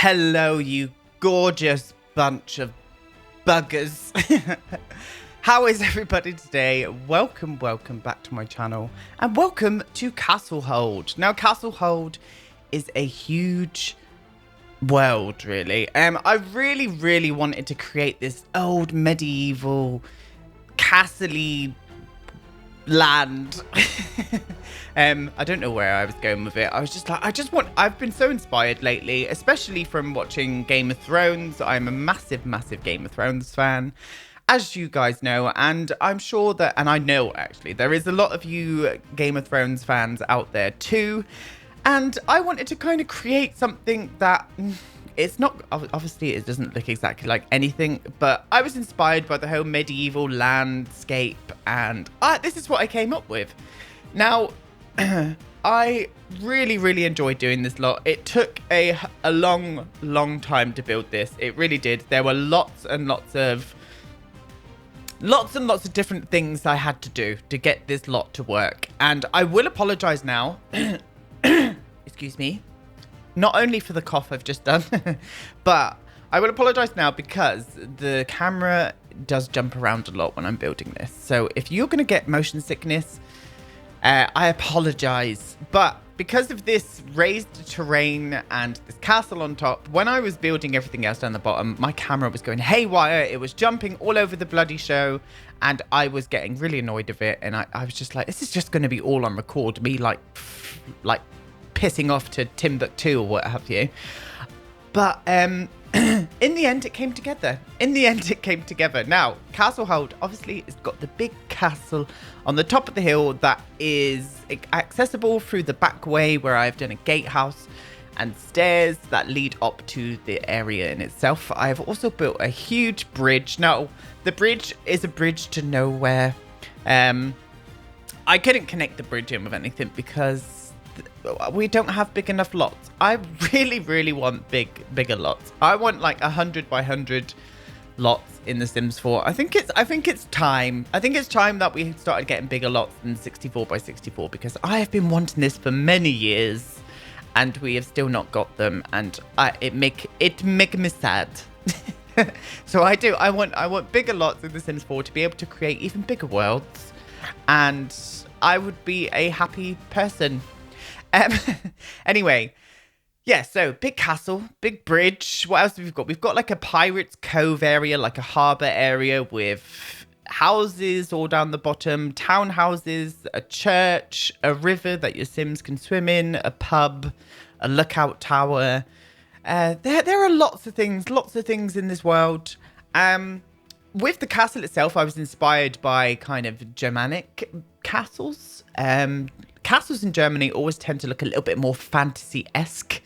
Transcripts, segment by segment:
Hello, you gorgeous bunch of buggers. How is everybody today? Welcome back to my channel, and welcome to Castlehold. Now, Castlehold is a huge world, really. I really wanted to create this old medieval castle-y land. I don't know where I was going with it. I was just like, I've been so inspired lately, especially from watching Game of Thrones. I'm a massive Game of Thrones fan, as you guys know, and I'm sure that, and I know actually, there is a lot of you Game of Thrones fans out there too, and I wanted to kind of create something that, it's not, obviously it doesn't look exactly like anything, but I was inspired by the whole medieval landscape, and this is what I came up with. Now, I really enjoyed doing this lot. It took a long time to build this. It really did. There were lots and lots of different things I had to do to get this lot to work. And I will apologize now. Excuse me. Not only for the cough I've just done, but I will apologize now because the camera does jump around a lot when I'm building this. So if you're going to get motion sickness, I apologize. But because of this raised terrain and this castle on top, when I was building everything else down the bottom, my camera was going haywire. It was jumping all over the bloody show, and I was getting really annoyed of it. And I was just like, this is just going to be all on record, me like pissing off to Timbuktu or what have you. But in the end, it came together. Now, Castlehold, obviously, it's got the big castle on the top of the hill that is accessible through the back way where I've done a gatehouse and stairs that lead up to the area in itself. I've also built a huge bridge. Now, the bridge is a bridge to nowhere. I couldn't connect the bridge in with anything because we don't have big enough lots. I really want bigger lots. I want like 100 by 100 lots in The Sims 4. I think it's time. I think it's time that we started getting bigger lots than 64 by 64 because I have been wanting this for many years and we have still not got them, and it make me sad. So I want bigger lots in The Sims 4 to be able to create even bigger worlds, and I would be a happy person. Anyway, yeah, so big castle, big bridge. What else have we got? We've got like a pirate's cove area, like a harbour area with houses all down the bottom, townhouses, a church, a river that your Sims can swim in, a pub, a lookout tower. There are lots of things in this world. With the castle itself, I was inspired by kind of Germanic castles. Castles in Germany always tend to look a little bit more fantasy-esque.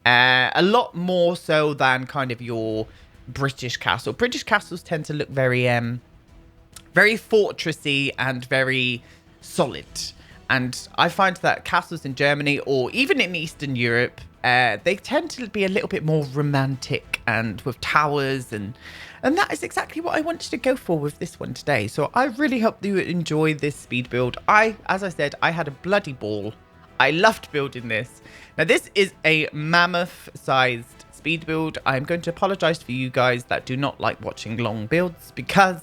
A lot more so than kind of your British castle. British castles tend to look very fortressy and very solid. And I find that castles in Germany, or even in Eastern Europe, they tend to be a little bit more romantic and with towers, and that is exactly what I wanted to go for with this one today. So I really hope you enjoy this speed build. As I said, I had a bloody ball. I loved building this. Now, this is a mammoth-sized speed build. I'm going to apologize for you guys that do not like watching long builds because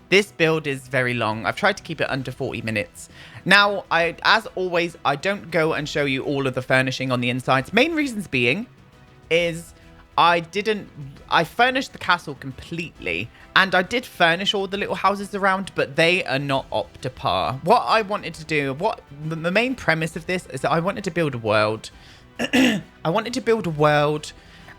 this build is very long. I've tried to keep it under 40 minutes. Now, as always, I don't go and show you all of the furnishing on the insides. Main reasons being is I furnished the castle completely, and I did furnish all the little houses around, but they are not up to par. What I wanted to do, the main premise of this is that I wanted to build a world.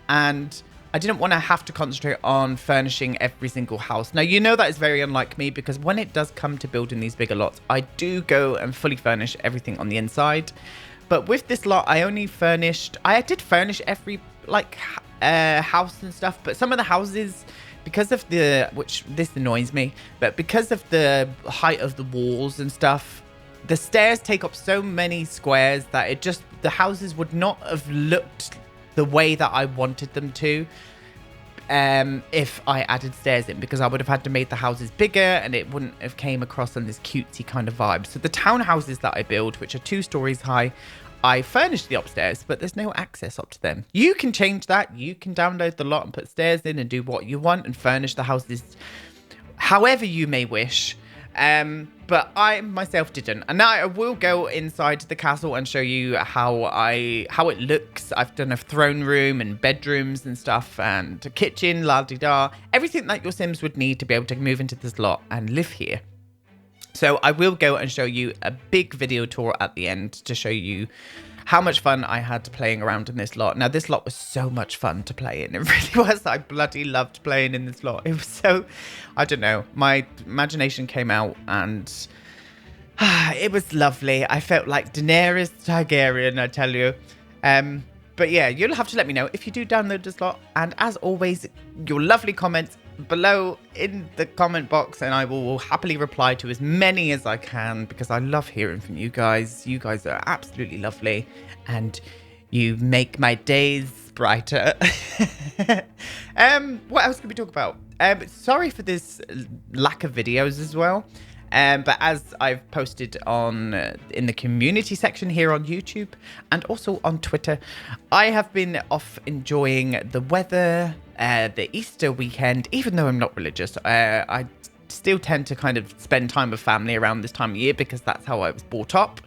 And I didn't want to have to concentrate on furnishing every single house. Now, you know that is very unlike me because when it does come to building these bigger lots, I do go and fully furnish everything on the inside. But with this lot, I did furnish every house and stuff, but some of the houses, because of which this annoys me, but because of the height of the walls and stuff, the stairs take up so many squares that the houses would not have looked the way that I wanted them to if I added stairs in, because I would have had to make the houses bigger and it wouldn't have came across on this cutesy kind of vibe. So the townhouses that I build, which are 2 stories high, I furnished the upstairs, but there's no access up to them. You can change that. You can download the lot and put stairs in and do what you want and furnish the houses however you may wish. But I myself didn't. And now I will go inside the castle and show you how it looks. I've done a throne room and bedrooms and stuff and a kitchen, la-di-da. Everything that your Sims would need to be able to move into this lot and live here. So I will go and show you a big video tour at the end to show you how much fun I had playing around in this lot. Now, this lot was so much fun to play in. It really was. I bloody loved playing in this lot. It was so, I don't know, my imagination came out and it was lovely. I felt like Daenerys Targaryen, I tell you. But yeah, you'll have to let me know if you do download this lot. And as always, your lovely comments below in the comment box, and I will happily reply to as many as I can because I love hearing from you guys. You guys are absolutely lovely and you make my days brighter. What else can we talk about? Sorry for this lack of videos as well. But as I've posted on in the community section here on YouTube and also on Twitter, I have been off enjoying the weather, the Easter weekend. Even though I'm not religious, I still tend to kind of spend time with family around this time of year because that's how I was brought up.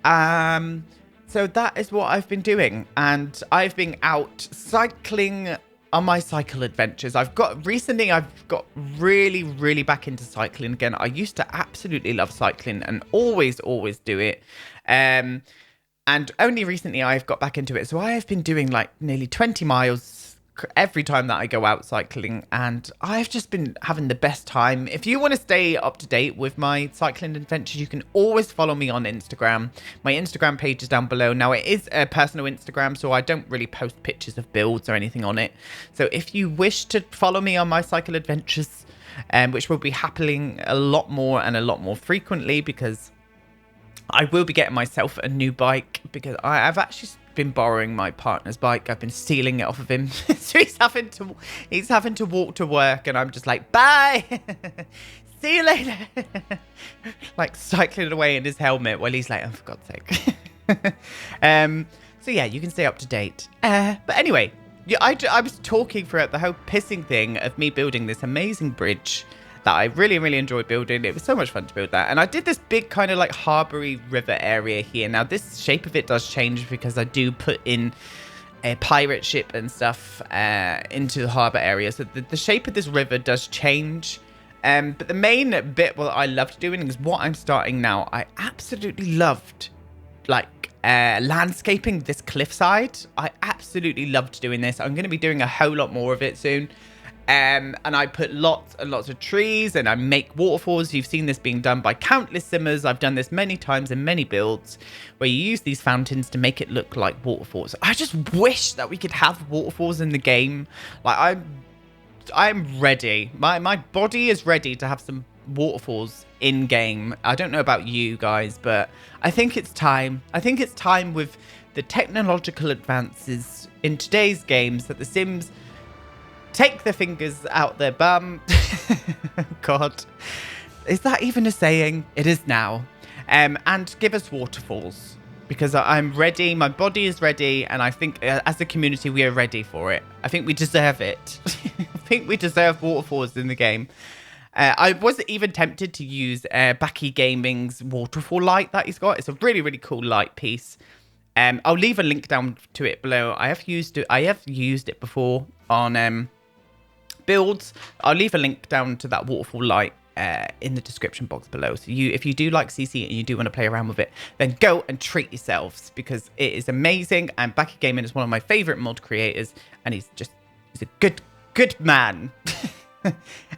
So that is what I've been doing, and I've been out cycling on my cycle adventures. I've got really back into cycling again. I used to absolutely love cycling and always do it. And only recently I've got back into it. So I have been doing like nearly 20 miles every time that I go out cycling, and I've just been having the best time. If you want to stay up to date with my cycling adventures, you can always follow me on Instagram. My Instagram page is down below. Now, it is a personal Instagram, so I don't really post pictures of builds or anything on it. So if you wish to follow me on my cycle adventures, which will be happening a lot more frequently, because I will be getting myself a new bike, because I've actually been borrowing my partner's bike. I've been stealing it off of him. So he's having to walk to work, and I'm just like, bye. See you later. Like cycling away in his helmet while he's like, oh, for God's sake. So yeah, you can stay up to date. But anyway, yeah, I was talking throughout the whole pissing thing of me building this amazing bridge that I really enjoyed building. It was so much fun to build that. And I did this big kind of like harbour-y river area here. Now, this shape of it does change because I do put in a pirate ship and stuff into the harbour area. So the shape of this river does change. But the main bit what I loved doing is what I'm starting now. I absolutely loved like landscaping this cliffside. I absolutely loved doing this. I'm going to be doing a whole lot more of it soon. And I put lots and lots of trees, and I make waterfalls. You've seen this being done by countless simmers. I've done this many times in many builds where you use these fountains to make it look like waterfalls. I just wish that we could have waterfalls in the game. Like I'm ready. My body is ready to have some waterfalls in game. I don't know about you guys, but I think it's time. I think it's time with the technological advances in today's games that the Sims take their fingers out their bum. God, is that even a saying? It is now. And give us waterfalls, because I'm ready. My body is ready, and I think as a community we are ready for it. I think we deserve it. I think we deserve waterfalls in the game. I was even tempted to use Backy Gaming's waterfall light that he's got. It's a really cool light piece. I'll leave a link down to it below. I have used it before on builds. I'll leave a link down to that waterfall light in the description box below. So if you do like CC and you do want to play around with it, then go and treat yourselves, because it is amazing. And Backy Gaming is one of my favorite mod creators, and he's a good man.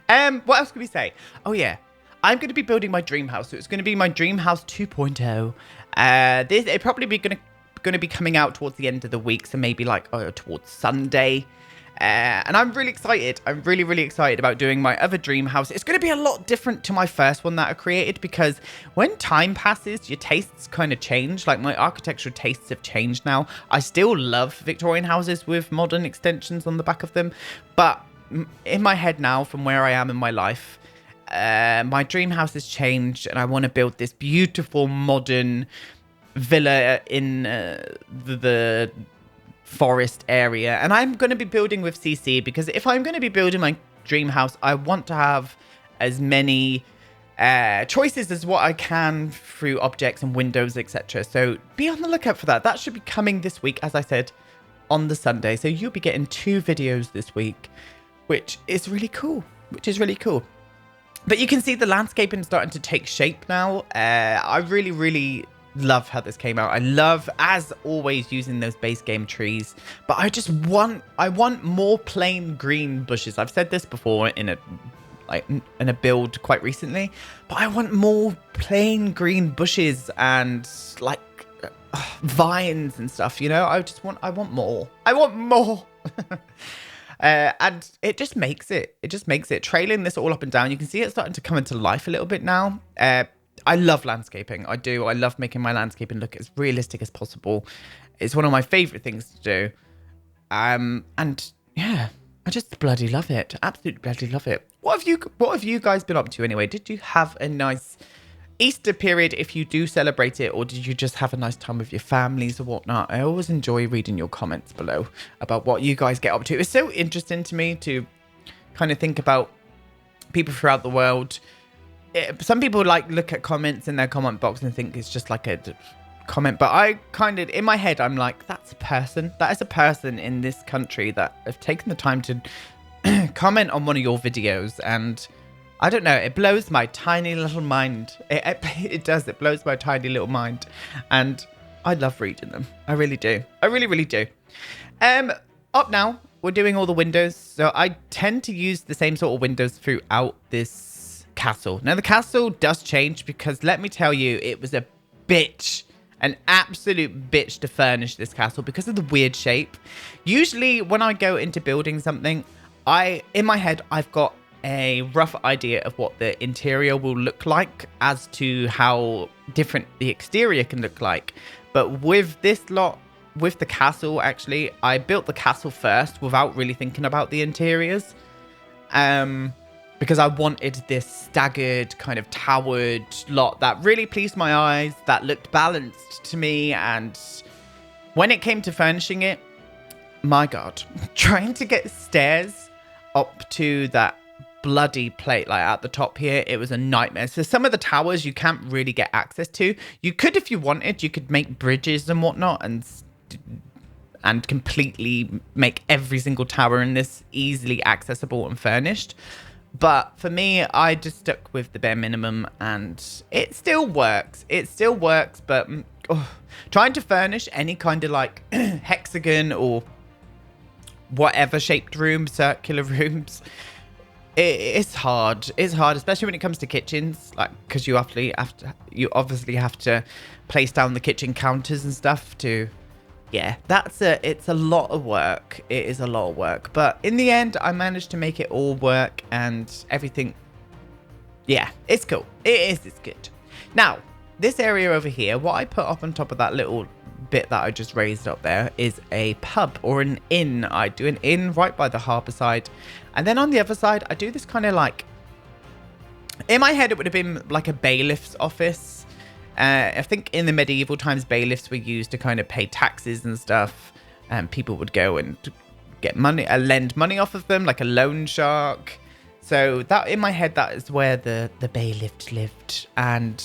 What else can we say? Oh yeah, I'm going to be building my dream house. So it's going to be my dream house 2.0. It probably be going to be coming out towards the end of the week, so maybe like towards Sunday. And I'm really excited. I'm really excited about doing my other dream house. It's going to be a lot different to my first one that I created, because when time passes, your tastes kind of change. Like, my architectural tastes have changed now. I still love Victorian houses with modern extensions on the back of them, but in my head now, from where I am in my life, my dream house has changed, and I want to build this beautiful modern villa in the forest area. And I'm going to be building with CC because if I'm going to be building my dream house, I want to have as many choices as what I can through objects and windows, etc. So be on the lookout for that. That should be coming this week, as I said, on the Sunday. So you'll be getting 2 videos this week, which is really cool. But you can see the landscaping starting to take shape now. I really, really love how this came out. I love, as always, using those base game trees. But I want more plain green bushes. I've said this before in a build quite recently, but I want more plain green bushes and like vines and stuff. You know, I want more. And it just makes it trailing this all up and down. You can see it starting to come into life a little bit now. I love landscaping. I do. I love making my landscaping look as realistic as possible. It's one of my favorite things to do. And yeah, I just bloody love it. Absolutely bloody love it. What have you guys been up to anyway? Did you have a nice Easter period if you do celebrate it, or did you just have a nice time with your families or whatnot? I always enjoy reading your comments below about what you guys get up to. It's so interesting to me to kind of think about people throughout the world. Some people like look at comments in their comment box and think it's just like a comment, but I kind of, in my head, I'm like, that's a person. That is a person in this country that have taken the time to comment on one of your videos, and I don't know, it blows my tiny little mind. It does. It blows my tiny little mind. And I love reading them. I really do. I really, really do. Up now, we're doing all the windows. So I tend to use the same sort of windows throughout this castle. Now, the castle does change because let me tell you, it was a bitch. An absolute bitch to furnish this castle because of the weird shape. Usually, when I go into building something, in my head, I've got a rough idea of what the interior will look like as to how different the exterior can look like. But with this lot, with the castle, actually, I built the castle first without really thinking about the interiors. Because I wanted this staggered kind of towered lot that really pleased my eyes, that looked balanced to me. And when it came to furnishing it, my God, trying to get stairs up to that bloody plate like at the top here, it was a nightmare. So some of the towers you can't really get access to. You could, if you wanted, you could make bridges and whatnot and completely make every single tower in this easily accessible and furnished. But for me, I just stuck with the bare minimum, and it still works. But trying to furnish any kind of like hexagon or whatever shaped room, circular rooms, it's hard. It's hard, especially when it comes to kitchens, like because you obviously have to place down the kitchen counters and stuff to. Yeah, it's a lot of work. It is a lot of work. But in the end, I managed to make it all work and everything. Yeah, it's cool. It's good. Now, this area over here, what I put up on top of that little bit that I just raised up there is a pub or an inn. I do an inn right by the harbour side. And then on the other side, I do this kind of like... In my head, it would have been like a bailiff's office. I think in the medieval times, bailiffs were used to kind of pay taxes and stuff. And people would go and get money, lend money off of them, like a loan shark. So that in my head, that is where the bailiff lived. And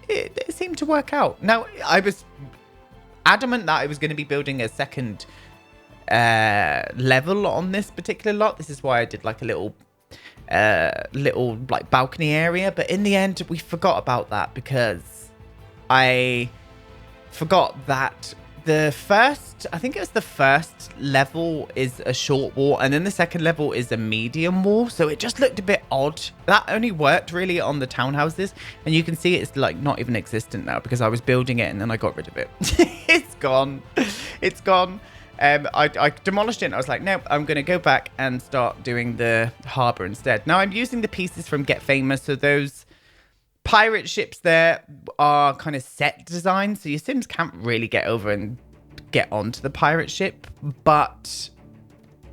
it seemed to work out. Now, I was adamant that I was going to be building a second level on this particular lot. This is why I did like a little like balcony area. But in the end, we forgot about that because I forgot that I think it was the first level is a short wall and then the second level is a medium wall. So it just looked a bit odd. That only worked really on the townhouses. And you can see it's like not even existent now because I was building it and then I got rid of it. It's gone. It's gone. I demolished it and I was like, nope, I'm going to go back and start doing the harbour instead. Now I'm using the pieces from Get Famous. So those pirate ships there are kind of set design, so your Sims can't really get over and get onto the pirate ship, but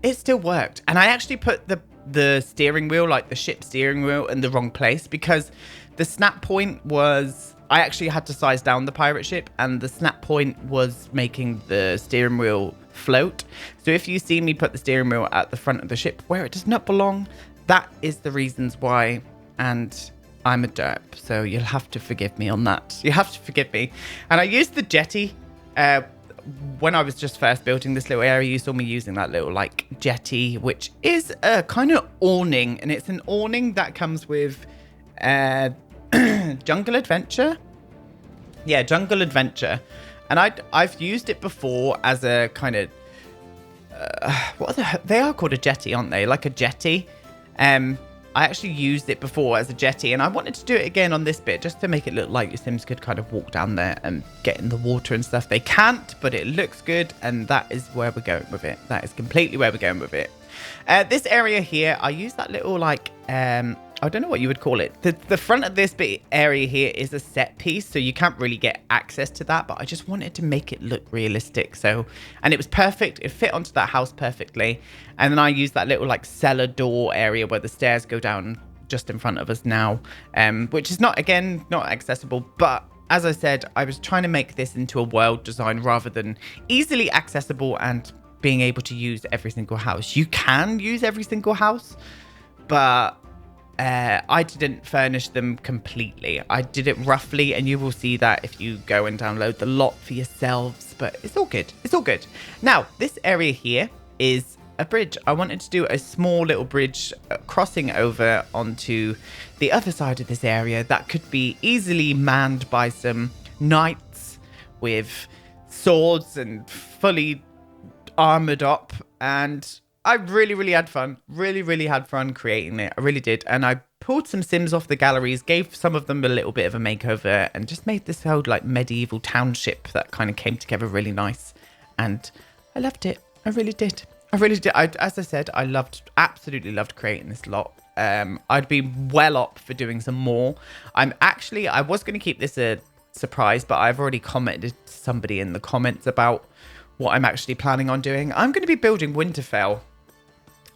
it still worked. And I actually put the steering wheel, like the ship steering wheel, in the wrong place because the snap point was I actually had to size down the pirate ship, and the snap point was making the steering wheel float. So if you see me put the steering wheel at the front of the ship where it does not belong, that is the reasons why. And I'm a derp, so you'll have to forgive me on that. You have to forgive me. And I used the jetty when I was just first building this little area. You saw me using that little like jetty, which is a kind of awning, and it's an awning that comes with Jungle Adventure. Yeah, Jungle Adventure. And I've used it before as a kind of they are called a jetty, aren't they? Like a jetty. I actually used it before as a jetty, and I wanted to do it again on this bit just to make it look like your Sims could kind of walk down there and get in the water and stuff. They can't, but it looks good, and that is where we're going with it. That is completely where we're going with it. This area here, I use that little like I don't know what you would call it. The front of this bit area here is a set piece, so you can't really get access to that, but I just wanted to make it look realistic. So, and it was perfect. It fit onto that house perfectly. And then I used that little like cellar door area where the stairs go down just in front of us now, which is not accessible, but as I said, I was trying to make this into a world design rather than easily accessible and being able to use every single house. You can use every single house, but I didn't furnish them completely. I did it roughly, and you will see that if you go and download the lot for yourselves, but it's all good. It's all good. Now, this area here is a bridge. I wanted to do a small little bridge crossing over onto the other side of this area that could be easily manned by some knights with swords and fully armored up, and I really had fun. Really had fun creating it. I really did. And I pulled some Sims off the galleries, gave some of them a little bit of a makeover, and just made this whole like medieval township that kind of came together really nice. And I loved it. I really did. As I said, I absolutely loved creating this lot. I'd be well up for doing some more. I was going to keep this a surprise, but I've already commented to somebody in the comments about what I'm actually planning on doing. I'm going to be building Winterfell.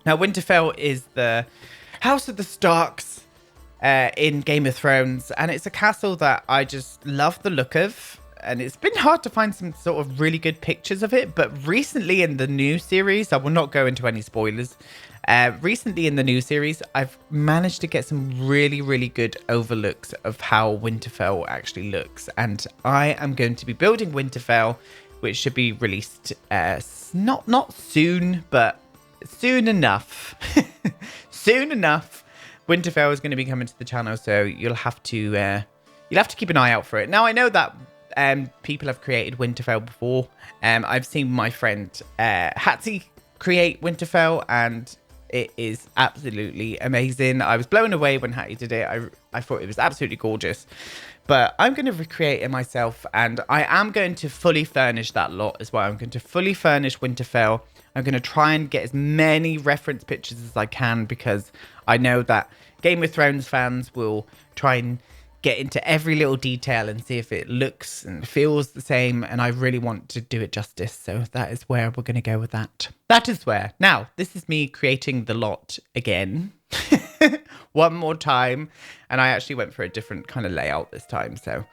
Now, Winterfell is the House of the Starks in Game of Thrones, and it's a castle that I just love the look of, and it's been hard to find some sort of really good pictures of it, but recently in the new series, I will not go into any spoilers, recently in the new series, I've managed to get some really good overlooks of how Winterfell actually looks, and I am going to be building Winterfell, which should be released not soon, but soon enough. Soon enough, Winterfell is going to be coming to the channel, so you'll have to keep an eye out for it. Now, I know that people have created Winterfell before. I've seen my friend Hatsy create Winterfell, and it is absolutely amazing. I was blown away when Hattie did it. I thought it was absolutely gorgeous. But I'm going to recreate it myself, and I am going to fully furnish that lot as well. I'm going to fully furnish Winterfell. I'm going to try and get as many reference pictures as I can, because I know that Game of Thrones fans will try and get into every little detail and see if it looks and feels the same, and I really want to do it justice, so that is where we're going to go with that. That is where. Now, this is me creating the lot again. One more time, and I actually went for a different kind of layout this time, so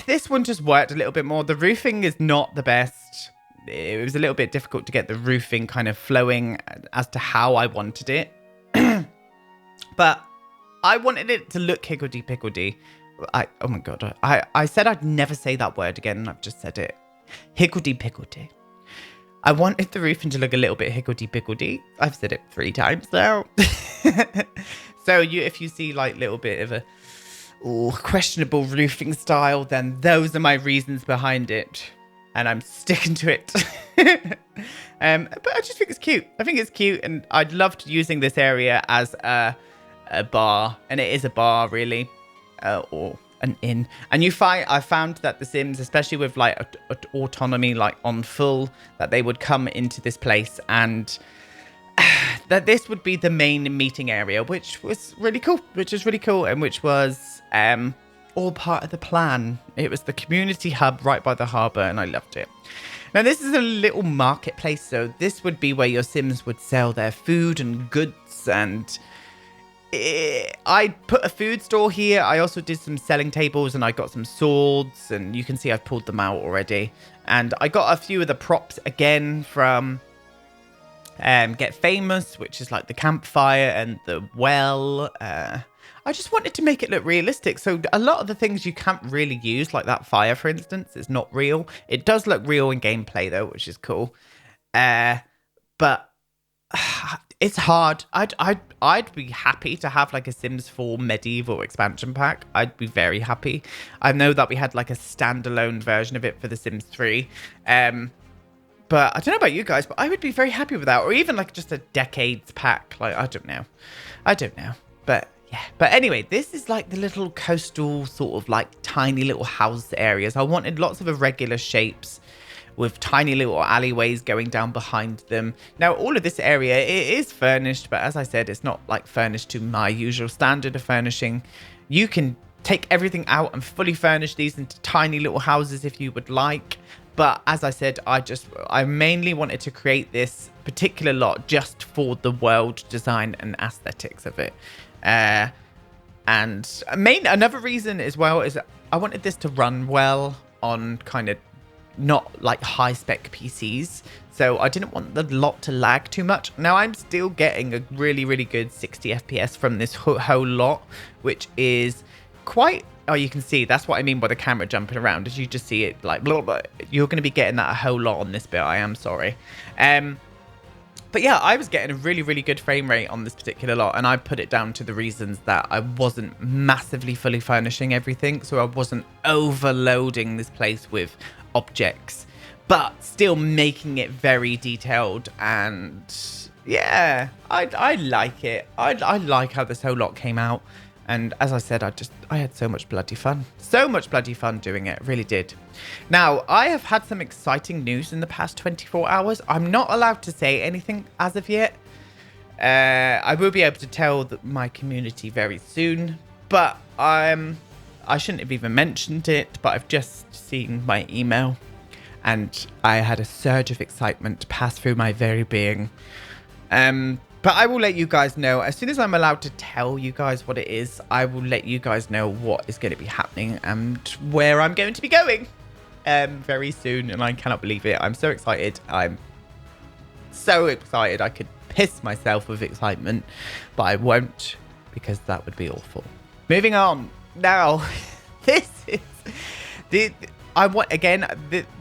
this one just worked a little bit more. The roofing is not the best. It was a little bit difficult to get the roofing kind of flowing as to how I wanted it. But I wanted it to look higgledy-piggledy. Oh my god, I said I'd never say that word again, and I've just said it. Higgledy-piggledy. I wanted the roofing to look a little bit higgledy-piggledy. I've said it 3 times now. So if you see like little bit of a questionable roofing style, then those are my reasons behind it. And I'm sticking to it. But I just think it's cute. I think it's cute, and I loved using this area as a bar, and it is a bar really, or an inn. And I found that the Sims, especially with like autonomy like on full, that they would come into this place, and that this would be the main meeting area, which was really cool, and which was all part of the plan. It was the community hub right by the harbour, and I loved it. Now, this is a little marketplace, so this would be where your Sims would sell their food and goods, and I put a food store here. I also did some selling tables and I got some swords, and you can see I've pulled them out already. And I got a few of the props again from Get Famous, which is like the campfire and the well. I just wanted to make it look realistic. So a lot of the things you can't really use, like that fire, for instance, is not real. It does look real in gameplay though, which is cool. But it's hard. I'd be happy to have like a Sims 4 medieval expansion pack. I'd be very happy. I know that we had like a standalone version of it for the Sims 3. But I don't know about you guys, but I would be very happy with that. Or even like just a decades pack. Like, I don't know. But yeah. But anyway, this is like the little coastal sort of like tiny little house areas. I wanted lots of irregular shapes with tiny little alleyways going down behind them. Now, all of this area, it is furnished, but as I said, it's not like furnished to my usual standard of furnishing. You can take everything out and fully furnish these into tiny little houses if you would like. But as I said, I mainly wanted to create this particular lot just for the world design and aesthetics of it. And another reason as well is I wanted this to run well on kind of not like high spec PCs, so I didn't want the lot to lag too much. Now I'm still getting a really, really good 60 FPS from this whole lot, which is quite, oh, you can see, that's what I mean by the camera jumping around, as you just see it like blah, blah. You're going to be getting that a whole lot on this bit. I am sorry. But yeah, I was getting a really, really good frame rate on this particular lot, and I put it down to the reasons that I wasn't massively fully furnishing everything, so I wasn't overloading this place with objects, but still making it very detailed. And yeah, I like it. I like how this whole lot came out. And as I said, I had so much bloody fun. So much bloody fun doing it. Really did. Now, I have had some exciting news in the past 24 hours. I'm not allowed to say anything as of yet. I will be able to tell my community very soon. But I shouldn't have even mentioned it. But I've just seen my email. And I had a surge of excitement pass through my very being. But I will let you guys know as soon as I'm allowed to tell you guys what it is. I will let you guys know what is going to be happening and where I'm going to be going very soon. And I cannot believe it. I'm so excited. I'm so excited. I could piss myself with excitement, but I won't, because that would be awful. Moving on. Now, this is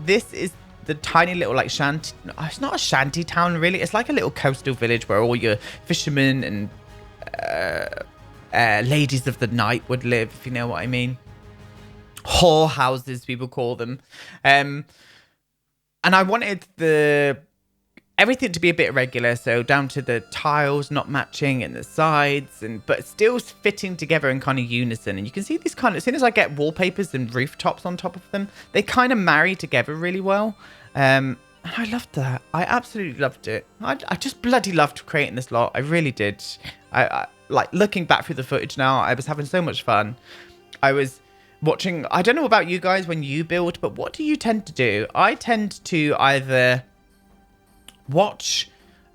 this is the tiny little like shanty. It's not a shanty town really. It's like a little coastal village where all your fishermen and ladies of the night would live, if you know what I mean. Whore houses, people call them. And I wanted everything to be a bit irregular, so down to the tiles not matching and the sides, but still fitting together in kind of unison. And you can see these kind of, as soon as I get wallpapers and rooftops on top of them, they kind of marry together really well. And I loved that. I absolutely loved it. I just bloody loved creating this lot. I really did. I like looking back through the footage now, I was having so much fun. I was watching, I don't know about you guys when you build, but what do you tend to do? I tend to either watch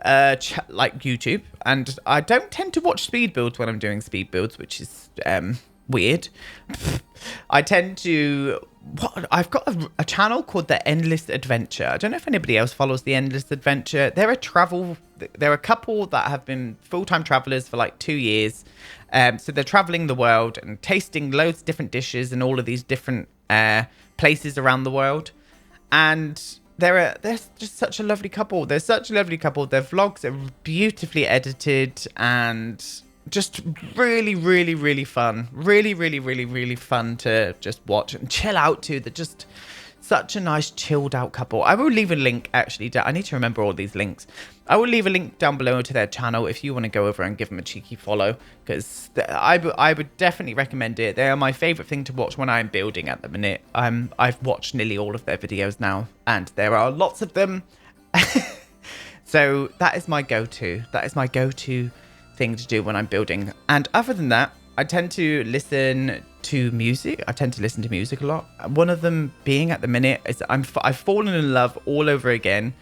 like YouTube, and I don't tend to watch speed builds when I'm doing speed builds, which is weird. I tend to I've got a channel called The Endless Adventure. I don't know if anybody else follows The Endless Adventure. They're a couple that have been full-time travelers for like 2 years. So they're traveling the world and tasting loads of different dishes in all of these different places around the world. And they're just such a lovely couple. They're such a lovely couple. Their vlogs are beautifully edited and just really, really, really fun. Really, really, really, really fun to just watch and chill out to. They're just such a nice chilled out couple. I will leave a link actually. I need to remember all these links. I will leave a link down below to their channel if you want to go over and give them a cheeky follow, because I would definitely recommend it. They are my favorite thing to watch when I'm building at the minute. I've watched nearly all of their videos now, and there are lots of them. So that is my go-to. That is my go-to thing to do when I'm building. And other than that, I tend to listen to music. I tend to listen to music a lot. One of them being at the minute is I've fallen in love all over again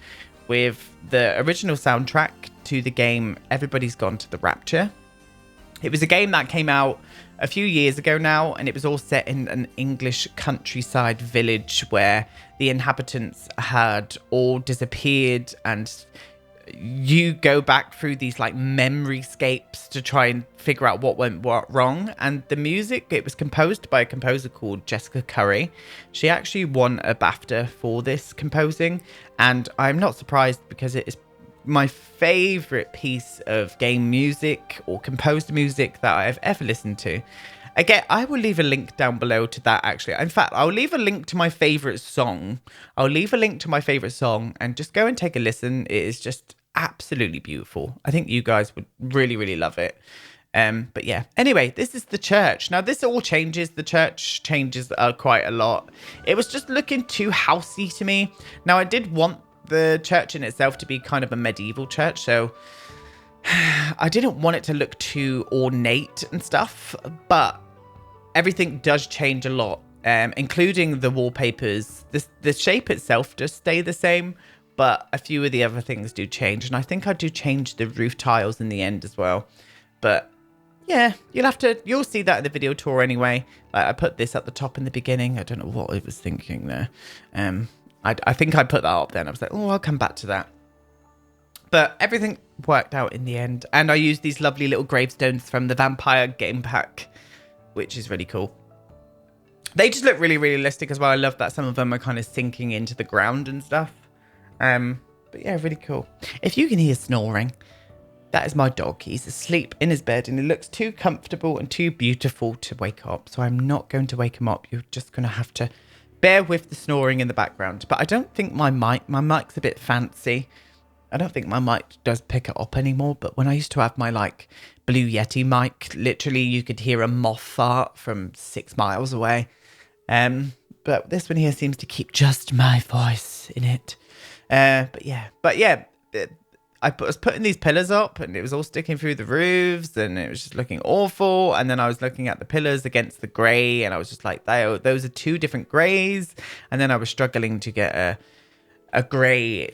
with the original soundtrack to the game Everybody's Gone to the Rapture. It was a game that came out a few years ago now, and it was all set in an English countryside village where the inhabitants had all disappeared, and you go back through these like memoryscapes to try and figure out what went wrong. And the music, it was composed by a composer called Jessica Curry. She actually won a BAFTA for this composing, and I'm not surprised because it is my favorite piece of game music or composed music that I've ever listened to. Again, I will leave a link down below to that, actually. In fact, I'll leave a link to my favorite song. And just go and take a listen. It is just absolutely beautiful. I think you guys would really, really love it. But yeah, anyway, this is the church. Now, this all changes. The church changes quite a lot. It was just looking too housey to me. Now, I did want the church in itself to be kind of a medieval church, so I didn't want it to look too ornate and stuff, but everything does change a lot, including the wallpapers. The shape itself does stay the same, but a few of the other things do change, and I think I do change the roof tiles in the end as well. But yeah, you'll see that in the video tour anyway. Like, I put this at the top in the beginning. I don't know what I was thinking there. I think I put that up then. I was like, oh, I'll come back to that. But everything worked out in the end. And I used these lovely little gravestones from the Vampire game pack, which is really cool. They just look really realistic as well. I love that some of them are kind of sinking into the ground and stuff. But yeah, really cool. If you can hear snoring, that is my dog. He's asleep in his bed and he looks too comfortable and too beautiful to wake up. So I'm not going to wake him up. You're just going to have to bear with the snoring in the background. But I don't think my mic's a bit fancy. I don't think my mic does pick it up anymore. But when I used to have my like Blue Yeti mic, literally you could hear a moth fart from 6 miles away. But this one here seems to keep just my voice in it. But yeah, I was putting these pillars up and it was all sticking through the roofs and it was just looking awful. And then I was looking at the pillars against the grey and I was just like, those are two different greys. And then I was struggling to get a grey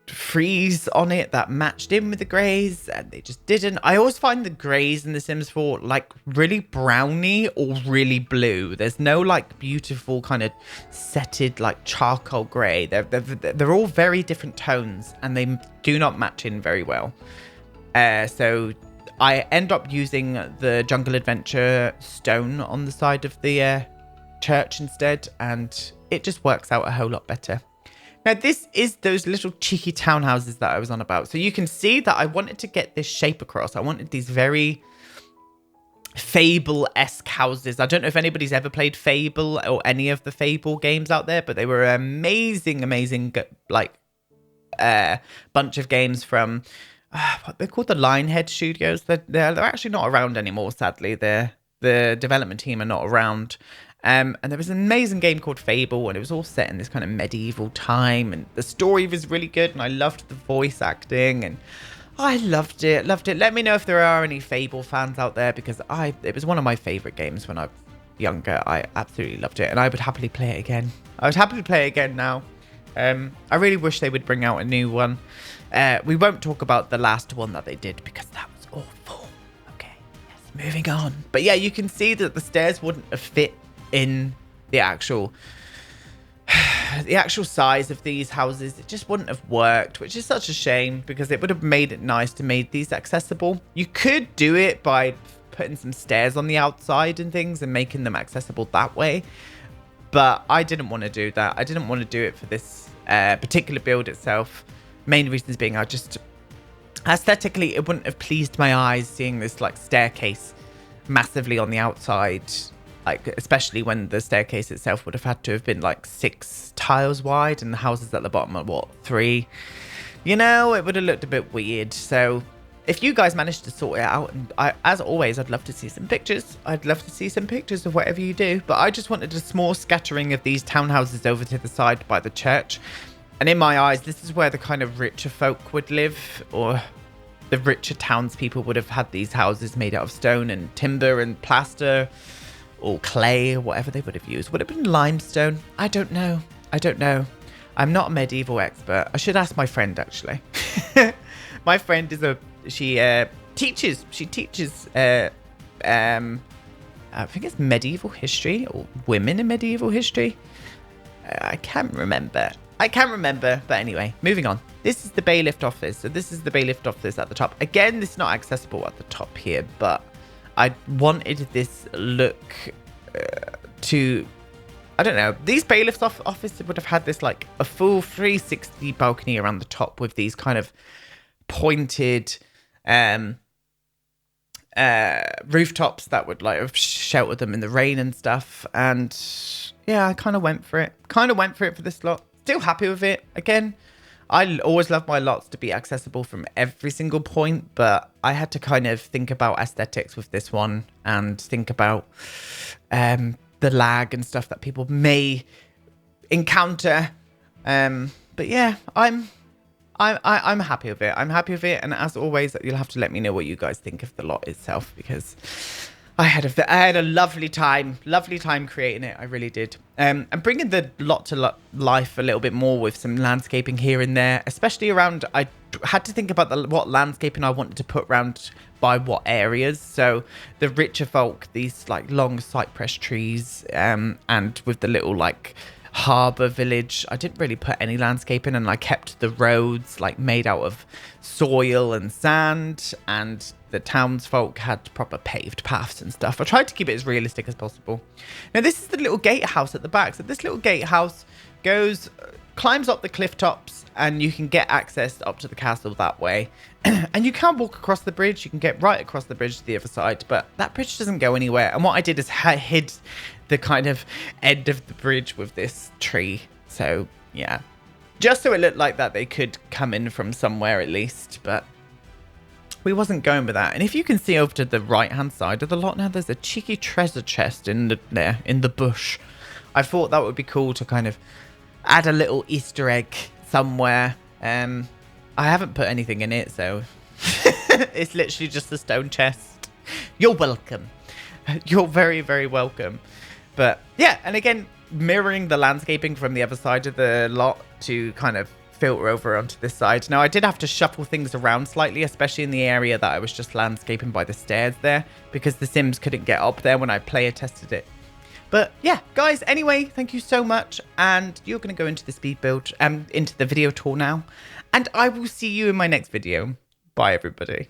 frieze on it that matched in with the greys, and they just didn't. I always find the greys in The Sims 4 like really browny or really blue. There's no like beautiful kind of setted like charcoal grey. They're all very different tones and they do not match in very well. So I end up using the Jungle Adventure stone on the side of the church instead, and it just works out a whole lot better. Now, this is those little cheeky townhouses that I was on about. So you can see that I wanted to get this shape across. I wanted these very Fable-esque houses. I don't know if anybody's ever played Fable or any of the Fable games out there, but they were amazing, like, bunch of games from, what they're called, the Lionhead Studios. They're actually not around anymore, sadly. The development team are not around. And there was an amazing game called Fable, and it was all set in this kind of medieval time, and the story was really good, and I loved the voice acting, and I loved it. Let me know if there are any Fable fans out there, because it was one of my favorite games when I was younger. I absolutely loved it, and I would happily play it again. I would happily play it again now. I really wish they would bring out a new one. We won't talk about the last one that they did, because that was awful. Okay, yes, moving on. But yeah, you can see that the stairs wouldn't have fit in the actual size of these houses. It just wouldn't have worked, which is such a shame, because it would have made it nice to make these accessible. You could do it by putting some stairs on the outside and things and making them accessible that way, but I didn't want to do that. I didn't want to do it for this particular build itself. Main reasons being, I just aesthetically it wouldn't have pleased my eyes seeing this like staircase massively on the outside. Like, especially when the staircase itself would have had to have been like 6 tiles wide and the houses at the bottom are what, 3? You know, it would have looked a bit weird. So if you guys managed to sort it out, and as always, I'd love to see some pictures. I'd love to see some pictures of whatever you do. But I just wanted a small scattering of these townhouses over to the side by the church. And in my eyes, this is where the kind of richer folk would live, or the richer townspeople would have had these houses made out of stone and timber and plaster, or clay, or whatever they would have used. Would it have been limestone? I don't know. I'm not a medieval expert. I should ask my friend, actually. My friend is she teaches. She teaches. I think it's medieval history or women in medieval history. I can't remember. But anyway, moving on. This is the bailiff office. So this is the bailiff office at the top. Again, this is not accessible at the top here, but I wanted this look to... I don't know. These bailiff's offices would have had this like a full 360 balcony around the top with these kind of pointed rooftops that would like have sheltered them in the rain and stuff. And yeah, I kind of went for it. For this lot. Still happy with it. Again, I always love my lots to be accessible from every single point, but I had to kind of think about aesthetics with this one and think about the lag and stuff that people may encounter. But yeah, I'm happy with it. And as always, you'll have to let me know what you guys think of the lot itself, because I had a lovely time creating it. I really did. And bringing the lot to life a little bit more with some landscaping here and there, especially around. I had to think about what landscaping I wanted to put around by what areas. So the richer folk, these like long cypress trees, and with the little like harbour village, I didn't really put any landscaping, and I kept the roads like made out of soil and sand, and the townsfolk had proper paved paths and stuff. I tried to keep it as realistic as possible. Now this is the little gatehouse at the back. So this little gatehouse climbs up the cliff tops, and you can get access up to the castle that way. And you can walk across the bridge. You can get right across the bridge to the other side, but that bridge doesn't go anywhere. And what I did is hid the kind of end of the bridge with this tree. So yeah, just so it looked like that they could come in from somewhere at least, but we wasn't going with that. And if you can see over to the right hand side of the lot now, there's a cheeky treasure chest in the bush. I thought that would be cool to kind of add a little Easter egg somewhere. I haven't put anything in it, so it's literally just a stone chest. You're welcome. You're very, very welcome. But yeah, and again, mirroring the landscaping from the other side of the lot to kind of filter over onto this side. Now, I did have to shuffle things around slightly, especially in the area that I was just landscaping by the stairs there, because the Sims couldn't get up there when I player tested it. But yeah, guys, anyway, thank you so much. And you're going to go into the speed build, into the video tour now. And I will see you in my next video. Bye, everybody.